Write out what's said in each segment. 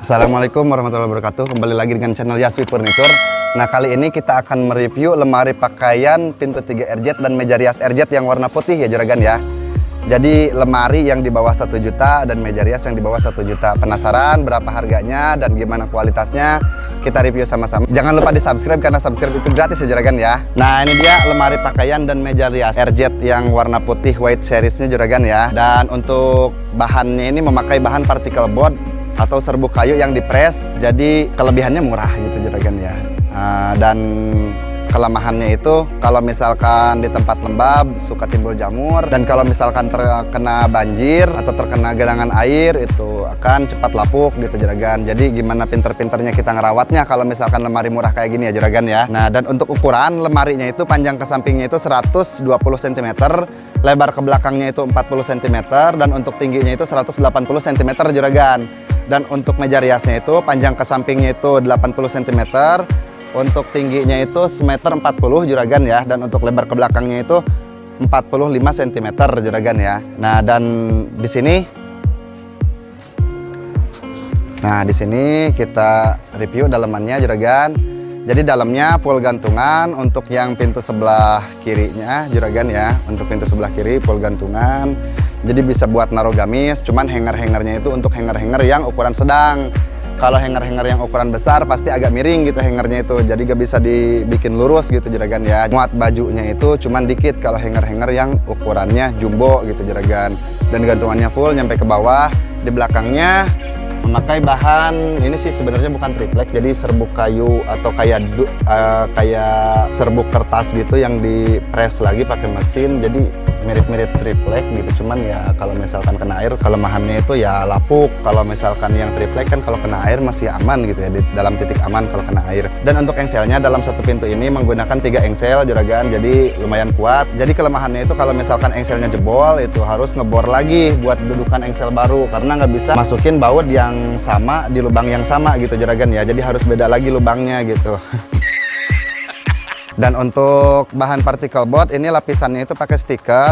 Assalamualaikum warahmatullahi wabarakatuh. Kembali lagi dengan channel Yaspi Furniture. Nah, kali ini kita akan mereview lemari pakaian pintu 3 RZ dan meja rias RZ yang warna putih ya juragan ya. Jadi lemari yang di bawah 1 juta dan meja rias yang di bawah 1 juta. Penasaran berapa harganya dan gimana kualitasnya? Kita review sama-sama. Jangan lupa di subscribe karena subscribe itu gratis ya juragan ya. Nah, ini dia lemari pakaian dan meja rias RZ yang warna putih white seriesnya juragan ya. Dan untuk bahannya ini memakai bahan particle board atau serbuk kayu yang dipres, jadi kelebihannya murah gitu juragan ya. Dan kelemahannya itu kalau misalkan di tempat lembab suka timbul jamur, dan kalau misalkan terkena banjir atau terkena genangan air itu akan cepat lapuk gitu juragan. Jadi gimana pinter-pinternya kita ngerawatnya kalau misalkan lemari murah kayak gini ya juragan ya. Nah, dan untuk ukuran lemarinya itu panjang ke sampingnya itu 120 cm, lebar ke belakangnya itu 40 cm, dan untuk tingginya itu 180 cm juragan. Dan untuk meja riasnya itu panjang ke sampingnya itu 80 cm, untuk tingginya itu 1,40 m juragan ya, dan untuk lebar ke belakangnya itu 45 cm juragan ya. Nah, dan di sini kita review dalamannya juragan. Jadi dalamnya full gantungan untuk yang pintu sebelah kirinya juragan ya. Untuk pintu sebelah kiri full gantungan. Jadi bisa buat naruh gamis, cuman hanger-hangernya itu untuk hanger-hanger yang ukuran sedang. Kalau hanger-hanger yang ukuran besar pasti agak miring gitu hangernya itu, jadi gak bisa dibikin lurus gitu juragan ya. Muat bajunya itu cuman dikit kalau hanger-hanger yang ukurannya jumbo gitu juragan. Dan gantungannya full nyampe ke bawah. Di belakangnya memakai bahan ini sih sebenarnya bukan triplek, jadi serbuk kayu atau kayak serbuk kertas gitu yang dipres lagi pakai mesin. Jadi mirip-mirip triplek gitu, cuman ya kalau misalkan kena air kelemahannya itu ya lapuk. Kalau misalkan yang triplek kan kalau kena air masih aman gitu ya, di dalam titik aman kalau kena air. Dan untuk engselnya dalam satu pintu ini menggunakan 3 engsel juragan, jadi lumayan kuat. Jadi kelemahannya itu kalau misalkan engselnya jebol itu harus ngebor lagi buat dudukan engsel baru, karena nggak bisa masukin baut yang sama di lubang yang sama gitu juragan ya, jadi harus beda lagi lubangnya gitu. Dan untuk bahan particle board ini lapisannya itu pakai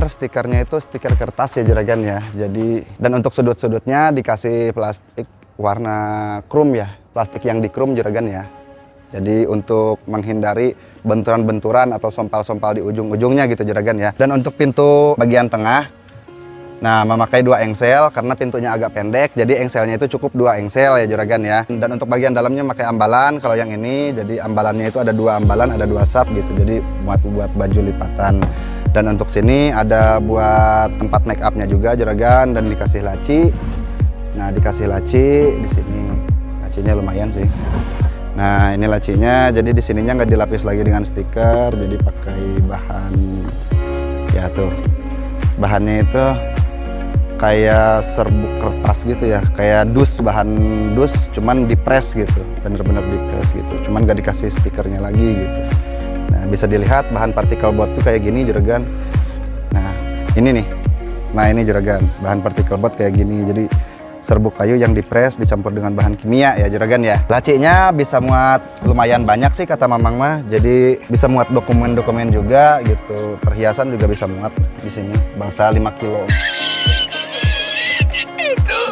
stikernya itu stiker kertas ya juragan ya. Jadi dan untuk sudut-sudutnya dikasih plastik warna chrome ya, plastik yang di chrome juragan ya. Jadi untuk menghindari benturan-benturan atau sompal-sompal di ujung-ujungnya gitu juragan ya. Dan untuk pintu bagian tengah, nah memakai 2 engsel karena pintunya agak pendek, jadi engselnya itu cukup 2 engsel ya juragan ya. Dan untuk bagian dalamnya pakai ambalan. Kalau yang ini jadi ambalannya itu ada 2 ambalan, ada 2 sap gitu, jadi muat buat baju lipatan. Dan untuk sini ada buat tempat make upnya juga juragan, dan dikasih laci. Nah, dikasih laci di sini, lacinya lumayan sih. Nah, ini lacinya, jadi di sininya nggak dilapis lagi dengan stiker, jadi pakai bahan ya tuh, bahannya itu kayak serbuk kertas gitu ya, kayak bahan dus cuman dipres gitu, bener-bener dipres gitu, cuman gak dikasih stikernya lagi gitu. Nah, bisa dilihat bahan particle board tuh kayak gini juragan. Nah, ini nih, nah ini juragan bahan particle board kayak gini, jadi serbuk kayu yang dipres dicampur dengan bahan kimia ya juragan ya. Lacinya bisa muat lumayan banyak sih kata mamang mah, jadi bisa muat dokumen-dokumen juga gitu, perhiasan juga bisa muat di sini, bangsa 5 kilo.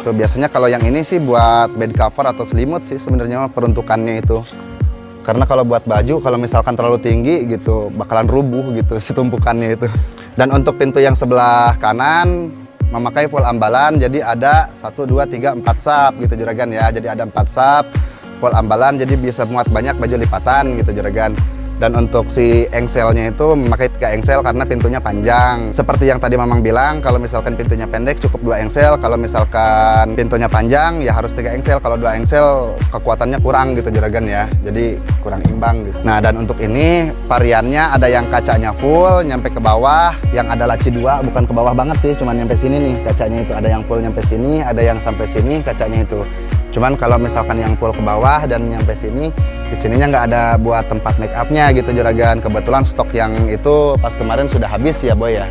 Tuh, biasanya kalau yang ini sih buat bed cover atau selimut sih sebenarnya peruntukannya itu. Karena kalau buat baju kalau misalkan terlalu tinggi gitu bakalan rubuh gitu setumpukannya itu. Dan untuk pintu yang sebelah kanan memakai full ambalan, jadi ada 1, 2, 3, 4 sap gitu juragan ya. Jadi ada 4 sap full ambalan, jadi bisa muat banyak baju lipatan gitu juragan. Dan untuk si engselnya itu memakai 3 engsel karena pintunya panjang. Seperti yang tadi mamang bilang, kalau misalkan pintunya pendek cukup 2 engsel, kalau misalkan pintunya panjang ya harus 3 engsel. Kalau 2 engsel kekuatannya kurang gitu juragan ya, jadi kurang imbang gitu. Nah, dan untuk ini variannya ada yang kacanya full nyampe ke bawah, yang ada laci 2, bukan ke bawah banget sih, cuman nyampe sini nih kacanya itu. Ada yang full nyampe sini, ada yang sampai sini kacanya itu. Cuman kalau misalkan yang full ke bawah dan nyampe sini, di sininya nggak ada buat tempat make upnya gitu juragan. Kebetulan stok yang itu pas kemarin sudah habis ya boy ya.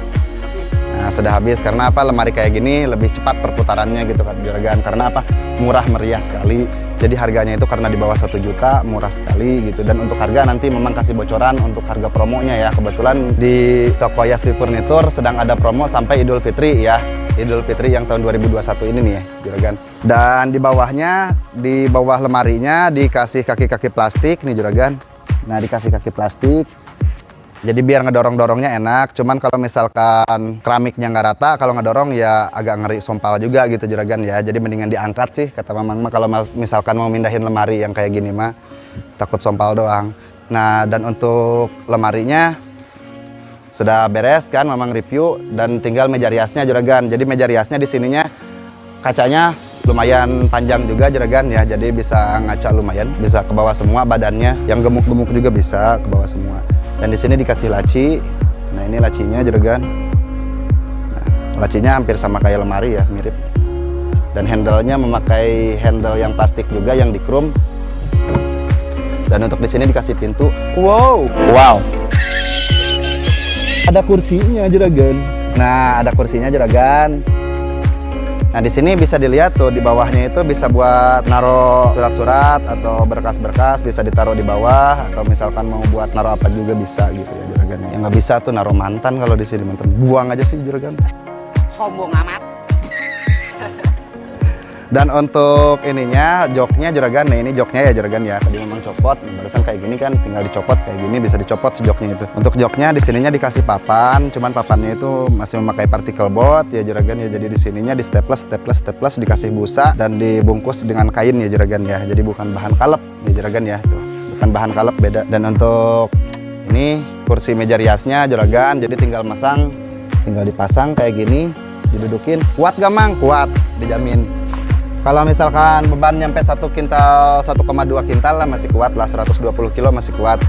Nah, sudah habis karena apa? Lemari kayak gini lebih cepat perputarannya gitu kan juragan. Karena apa? Murah meriah sekali. Jadi harganya itu karena di bawah 1 juta murah sekali gitu. Dan untuk harga nanti memang kasih bocoran untuk harga promonya ya. Kebetulan di toko Yaspi Furniture sedang ada promo sampai Idul Fitri ya. Idul Fitri yang tahun 2021 ini nih ya juragan. Dan di bawahnya, di bawah lemarinya dikasih kaki-kaki plastik nih juragan. Nah dikasih kaki plastik, jadi biar ngedorong-dorongnya enak. Cuman kalau misalkan keramiknya nggak rata, kalau ngedorong ya agak ngeri sompal juga gitu juragan ya. Jadi mendingan diangkat sih kata mamang mah kalau misalkan mau mindahin lemari yang kayak gini mah, takut sompal doang. Nah dan untuk lemarinya sudah beres kan mamang review, dan tinggal meja riasnya juragan. Jadi meja riasnya di sininya kacanya lumayan panjang juga juragan ya, jadi bisa ngaca lumayan, bisa ke bawah semua badannya, yang gemuk-gemuk juga bisa ke bawah semua. Dan di sini dikasih laci. Nah ini lacinya juragan. Nah, lacinya hampir sama kayak lemari ya, mirip. Dan handle-nya memakai handle yang plastik juga yang di chrome. Dan untuk di sini dikasih pintu. Wow, wow. Ada kursinya juragan. Nah ada kursinya juragan. Nah di sini bisa dilihat tuh di bawahnya itu bisa buat naro surat-surat atau berkas-berkas, bisa ditaruh di bawah, atau misalkan mau buat naro apa juga bisa gitu ya juragan. Yang nggak bisa tuh naro mantan, kalau di sini mantan buang aja sih juragan. Sombong amat. Dan untuk ininya joknya juragan, nah ini joknya ya juragan ya. Tadi memang copot, barusan kayak gini kan, tinggal dicopot kayak gini, bisa dicopot si joknya itu. Untuk joknya di sininya dikasih papan, cuman papannya itu masih memakai particle board ya juragan ya. Jadi di sininya di staples dikasih busa dan dibungkus dengan kain ya juragan ya. Jadi bukan bahan kalep ya juragan ya, tuh bukan bahan kalep, beda. Dan untuk ini kursi meja riasnya juragan, jadi tinggal dipasang kayak gini, didudukin. Kuat gak mang? Kuat, dijamin. Kalau misalkan beban nyampe 1 kintal, 1,2 kintal lah masih kuat lah, 120 kilo masih kuat.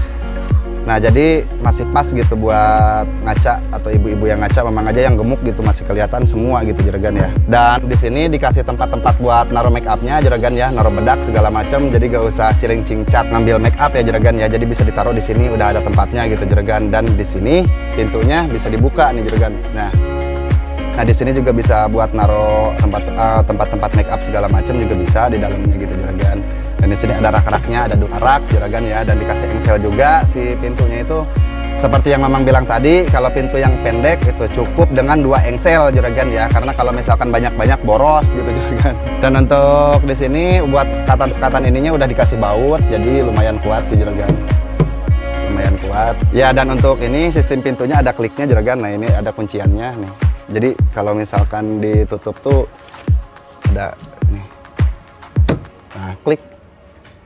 Nah jadi masih pas gitu buat ngaca, atau ibu-ibu yang ngaca, memang aja yang gemuk gitu masih kelihatan semua gitu juragan ya. Dan di sini dikasih tempat-tempat buat naruh make upnya juragan ya, naruh bedak segala macam. Jadi gak usah ciling-cingcat ngambil make up ya juragan ya. Jadi bisa ditaruh di sini, udah ada tempatnya gitu juragan. Dan di sini pintunya bisa dibuka nih juragan. Nah di sini juga bisa buat naruh tempat-tempat make up segala macam juga bisa di dalamnya gitu juragan. Dan di sini ada rak-raknya, ada 2 rak juragan ya, dan dikasih engsel juga si pintunya itu. Seperti yang mamang bilang tadi, kalau pintu yang pendek itu cukup dengan 2 engsel juragan ya, karena kalau misalkan banyak-banyak boros gitu juragan. Dan untuk di sini buat sekatan-sekatan ininya udah dikasih baut, jadi lumayan kuat sih juragan. Lumayan kuat. Ya dan untuk ini sistem pintunya ada kliknya juragan. Nah ini ada kunciannya nih. Jadi kalau misalkan ditutup tuh ada nih, nah klik.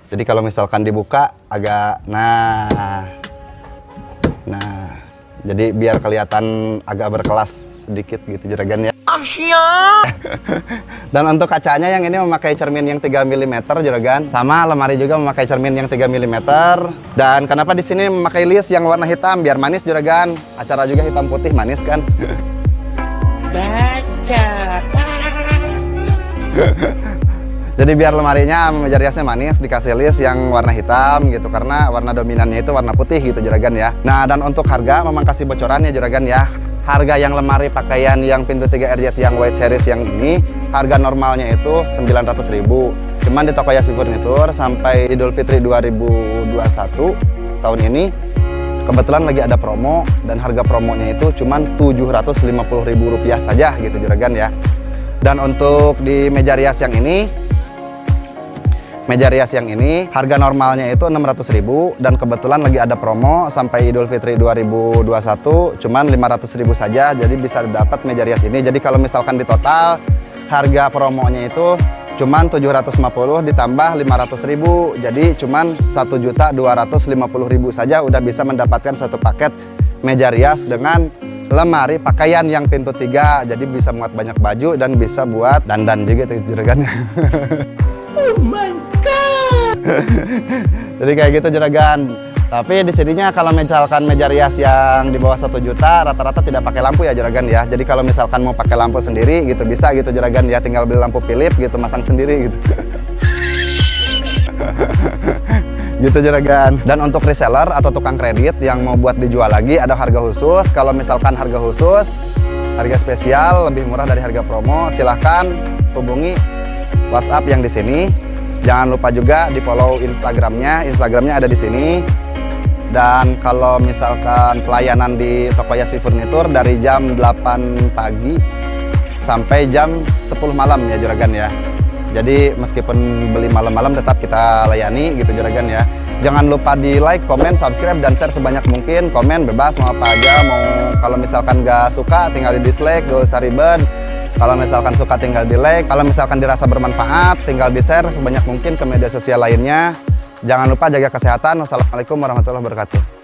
Jadi kalau misalkan dibuka agak, nah, jadi biar kelihatan agak berkelas sedikit gitu juragan ya. Dan untuk kacanya yang ini memakai cermin yang 3 mm juragan, sama lemari juga memakai cermin yang 3 mm. Dan kenapa di sini memakai list yang warna hitam? Biar manis juragan. Acara juga hitam putih manis kan. Jadi biar lemarinya meja riasnya manis, dikasih list yang warna hitam gitu, karena warna dominannya itu warna putih gitu juragan ya. Nah dan untuk harga memang kasih bocorannya juragan ya. Harga yang lemari pakaian yang pintu 3 RZ yang white series yang ini, harga normalnya itu 900.000. Cuman di toko Yasmin Furniture sampai Idul Fitri 2021 tahun ini kebetulan lagi ada promo, dan harga promonya itu cuma Rp750.000 saja gitu juragan ya. Dan untuk di meja rias yang ini, harga normalnya itu 600.000, dan kebetulan lagi ada promo sampai Idul Fitri 2021 cuman 500.000 saja, jadi bisa dapat meja rias ini. Jadi kalau misalkan di total harga promonya itu cuman 750 ditambah 500.000, jadi cuman 1.250.000 saja udah bisa mendapatkan satu paket meja rias dengan lemari pakaian yang pintu 3, jadi bisa muat banyak baju dan bisa buat dandan juga tuh juragan. Oh my god. Jadi kayak gitu juragan. Tapi di sininya kalau misalkan meja rias yang di bawah 1 juta rata-rata tidak pakai lampu ya juragan ya. Jadi kalau misalkan mau pakai lampu sendiri gitu bisa gitu juragan ya, tinggal beli lampu Philips gitu, masang sendiri gitu. Gitu juragan. Dan untuk reseller atau tukang kredit yang mau buat dijual lagi ada harga khusus. Kalau misalkan harga khusus, harga spesial lebih murah dari harga promo, silahkan hubungi WhatsApp yang di sini. Jangan lupa juga di follow Instagramnya ada di sini. Dan kalau misalkan pelayanan di toko Yasmin Furniture dari jam 8 pagi sampai jam 10 malam ya juragan ya. Jadi meskipun beli malam-malam tetap kita layani gitu juragan ya. Jangan lupa di like, komen, subscribe, dan share sebanyak mungkin. Komen bebas mau apa aja, mau kalau misalkan gak suka tinggal di dislike, gak usah ribet. Kalau misalkan suka tinggal di like, kalau misalkan dirasa bermanfaat tinggal di share sebanyak mungkin ke media sosial lainnya. Jangan lupa jaga kesehatan. Wassalamualaikum warahmatullahi wabarakatuh.